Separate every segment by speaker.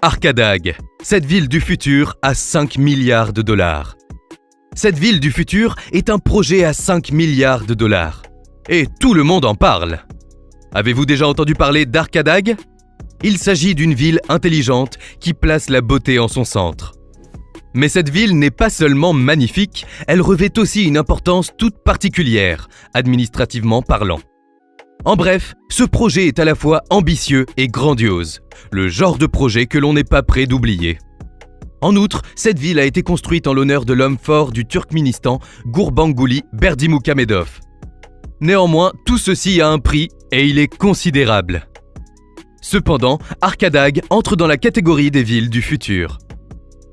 Speaker 1: Arkhadag, cette ville du futur à 5 milliards de dollars. Cette ville du futur est un projet à 5 milliards de dollars. Et tout le monde en parle. Avez-vous déjà entendu parler d'Arkhadag ? Il s'agit d'une ville intelligente qui place la beauté en son centre. Mais cette ville n'est pas seulement magnifique, elle revêt aussi une importance toute particulière, administrativement parlant. En bref, ce projet est à la fois ambitieux et grandiose, le genre de projet que l'on n'est pas prêt d'oublier. En outre, cette ville a été construite en l'honneur de l'homme fort du Turkménistan, Gurbanguly Berdimuhamedov. Néanmoins, tout ceci a un prix et il est considérable. Cependant, Arkhadag entre dans la catégorie des villes du futur.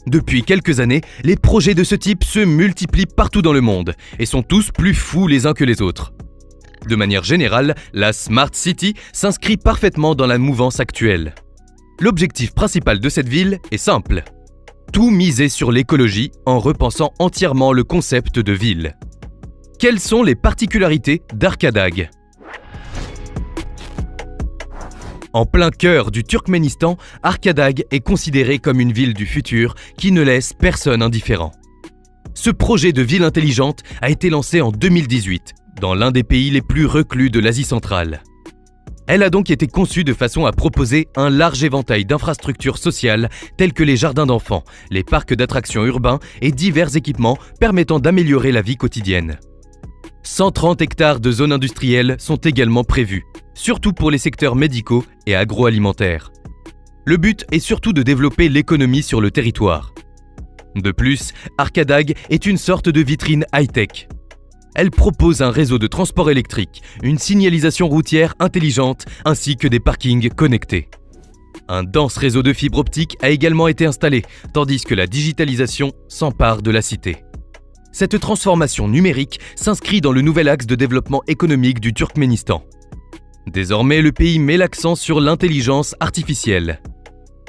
Speaker 1: Depuis quelques années, les projets de ce type se multiplient partout dans le monde et sont tous plus fous les uns que les autres. De manière générale, la Smart City s'inscrit parfaitement dans la mouvance actuelle. L'objectif principal de cette ville est simple. Tout miser sur l'écologie en repensant entièrement le concept de ville. Quelles sont les particularités d'Arkhadag ? En plein cœur du Turkménistan, Arkhadag est considéré comme une ville du futur qui ne laisse personne indifférent. Ce projet de ville intelligente a été lancé en 2018, dans l'un des pays les plus reclus de l'Asie centrale. Elle a donc été conçue de façon à proposer un large éventail d'infrastructures sociales telles que les jardins d'enfants, les parcs d'attractions urbains et divers équipements permettant d'améliorer la vie quotidienne. 130 hectares de zones industrielles sont également prévus, surtout pour les secteurs médicaux et agroalimentaires. Le but est surtout de développer l'économie sur le territoire. De plus, Arkhadag est une sorte de vitrine high-tech. Elle propose un réseau de transport électrique, une signalisation routière intelligente ainsi que des parkings connectés. Un dense réseau de fibres optiques a également été installé, tandis que la digitalisation s'empare de la cité. Cette transformation numérique s'inscrit dans le nouvel axe de développement économique du Turkménistan. Désormais, le pays met l'accent sur l'intelligence artificielle.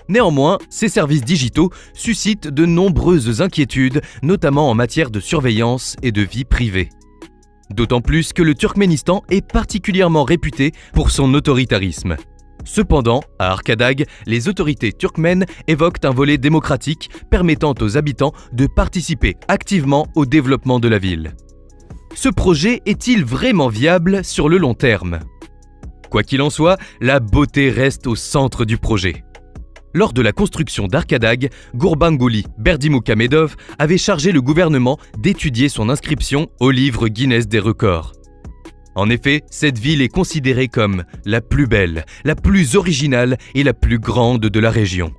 Speaker 1: Néanmoins, ces services digitaux suscitent de nombreuses inquiétudes, notamment en matière de surveillance et de vie privée. D'autant plus que le Turkménistan est particulièrement réputé pour son autoritarisme. Cependant, à Arkhadag, les autorités turkmènes évoquent un volet démocratique permettant aux habitants de participer activement au développement de la ville. Ce projet est-il vraiment viable sur le long terme ? Quoi qu'il en soit, la beauté reste au centre du projet. Lors de la construction d'Arkhadag, Gurbanguly Berdimuhamedov avait chargé le gouvernement d'étudier son inscription au livre Guinness des records. En effet, cette ville est considérée comme la plus belle, la plus originale et la plus grande de la région.